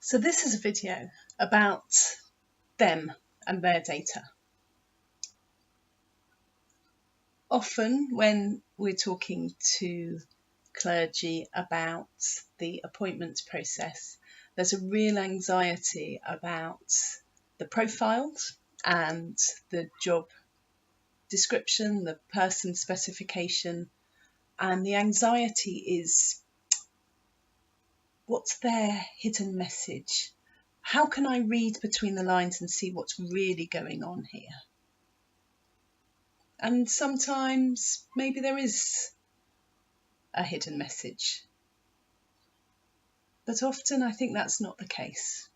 So this is a video about them and their data. Often when we're talking to clergy about the appointments process, there's a real anxiety about the profiles and the job description, the person specification, and the anxiety is, what's their hidden message? How can I read between the lines and see what's really going on here? And sometimes maybe there is a hidden message, but often I think that's not the case.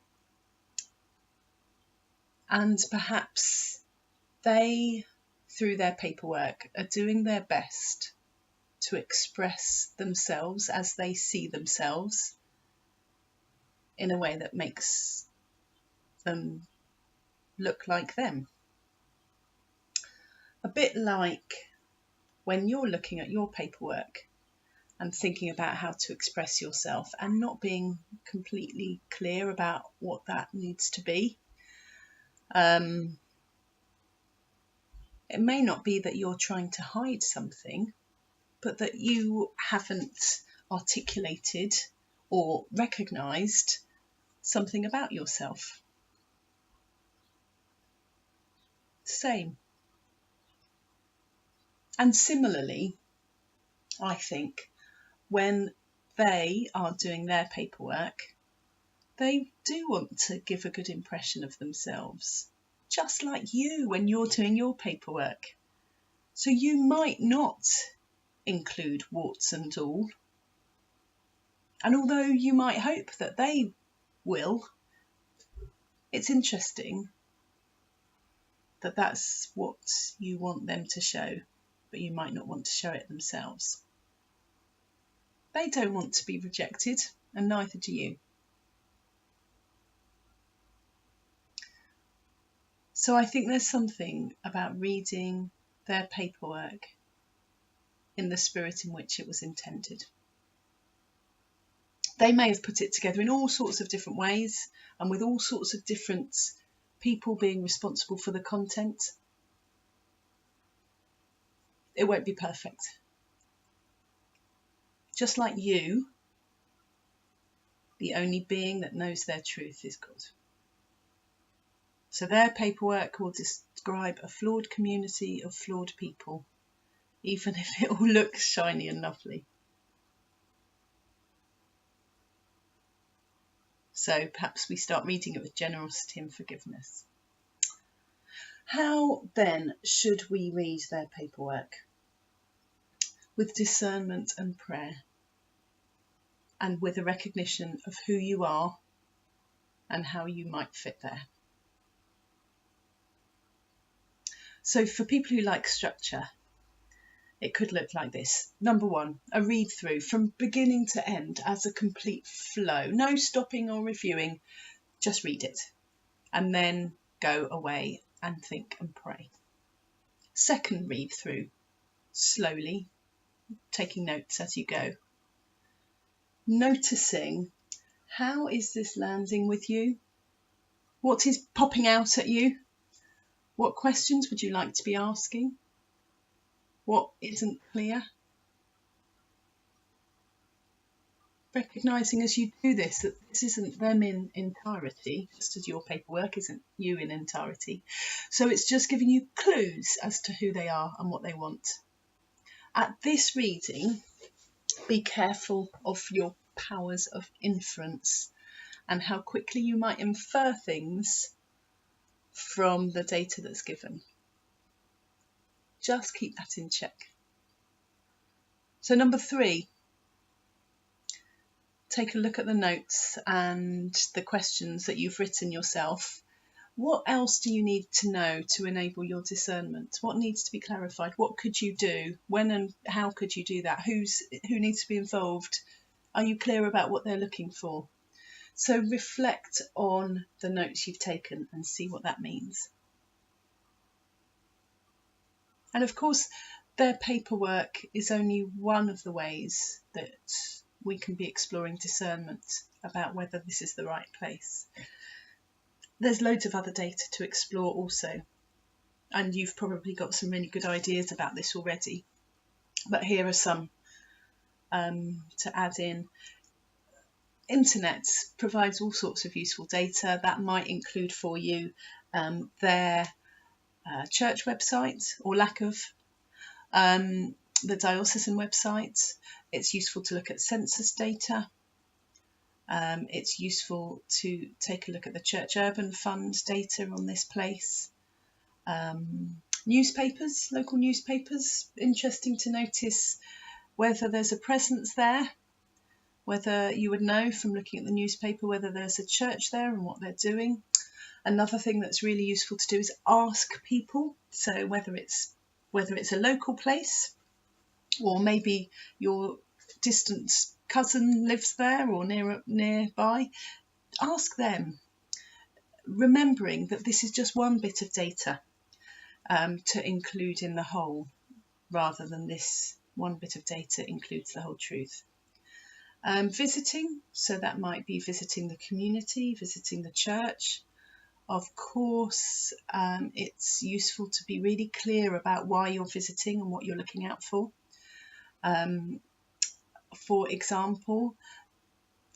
And perhaps they, through their paperwork, are doing their best to express themselves as they see themselves in a way that makes them look like them. A bit like when you're looking at your paperwork and thinking about how to express yourself and not being completely clear about what that needs to be. It may not be that you're trying to hide something, but that you haven't articulated or recognised something about yourself. Same. And similarly, I think when they are doing their paperwork, they do want to give a good impression of themselves, just like you when you're doing your paperwork. So you might not include warts and all. And although you might hope that they will, it's interesting that that's what you want them to show, but you might not want to show it themselves. They don't want to be rejected, and neither do you. So I think there's something about reading their paperwork in the spirit in which it was intended. They may have put it together in all sorts of different ways and with all sorts of different people being responsible for the content. It won't be perfect. Just like you, the only being that knows their truth is God. So their paperwork will describe a flawed community of flawed people, even if it all looks shiny and lovely. So perhaps we start reading it with generosity and forgiveness. How then should we read their paperwork? With discernment and prayer, and with a recognition of who you are and how you might fit there. So for people who like structure, it could look like this. Number one, a read through from beginning to end as a complete flow. No stopping or reviewing, just read it and then go away and think and pray. Second read through, slowly, taking notes as you go. Noticing, how is this landing with you? What is popping out at you? What questions would you like to be asking? What isn't clear? Recognising as you do this that this isn't them in entirety, just as your paperwork isn't you in entirety. So it's just giving you clues as to who they are and what they want. At this reading, be careful of your powers of inference and how quickly you might infer things from the data that's given. Just keep that in check. So number three, take a look at the notes and the questions that you've written yourself. What else do you need to know to enable your discernment? What needs to be clarified? What could you do? When and how could you do that? Who needs to be involved? Are you clear about what they're looking for? So reflect on the notes you've taken and see what that means. And of course, their paperwork is only one of the ways that we can be exploring discernment. about whether this is the right place. There's loads of other data to explore also, and you've probably got some really good ideas about this already, but here are some to add in. Internet provides all sorts of useful data that might include for you their church website or lack of, the diocesan website. It's useful to look at census data. It's useful to take a look at the Church Urban Fund data on this place. Newspapers, local newspapers, interesting to notice whether there's a presence there, whether you would know from looking at the newspaper whether there's a church there and what they're doing. Another thing that's really useful to do is ask people, so whether it's a local place, or maybe your distant cousin lives there or nearby, ask them, remembering that this is just one bit of data to include in the whole, rather than this one bit of data includes the whole truth. Visiting, so that might be visiting the community, visiting the church. Of course, it's useful to be really clear about why you're visiting and what you're looking out for. For example,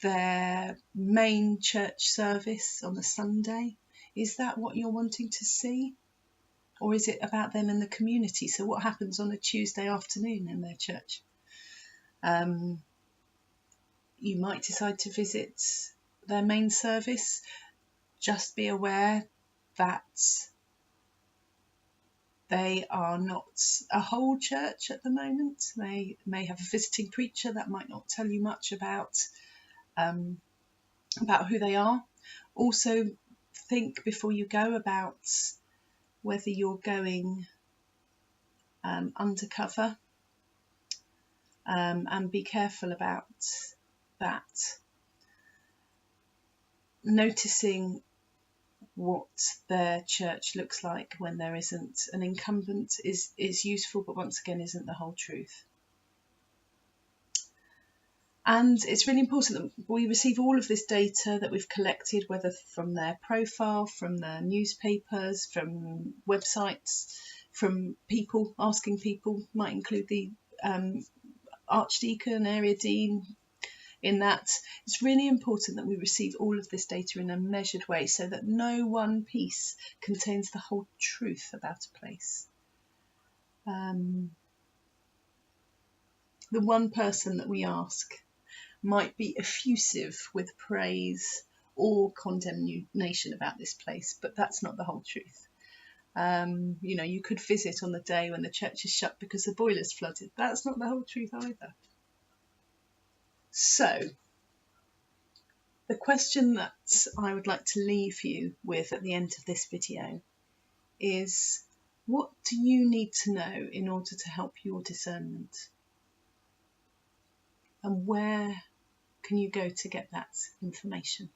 their main church service on a Sunday, is that what you're wanting to see? Or is it about them and the community? So what happens on a Tuesday afternoon in their church? You might decide to visit their main service. Just be aware that they are not a whole church at the moment. They may have a visiting preacher that might not tell you much about who they are. Also, think before you go about whether you're going undercover, and be careful about that. Noticing what their church looks like when there isn't an incumbent is useful, but once again isn't the whole truth. And it's really important that we receive all of this data that we've collected, whether from their profile, from the newspapers, from websites, from people, asking people, might include the archdeacon, area dean. In that, it's really important that we receive all of this data in a measured way so that no one piece contains the whole truth about a place. The one person that we ask might be effusive with praise or condemnation about this place, but that's not the whole truth. You could visit on the day when the church is shut because the boiler's flooded. That's not the whole truth either. So, the question that I would like to leave you with at the end of this video is, what do you need to know in order to help your discernment? And where can you go to get that information?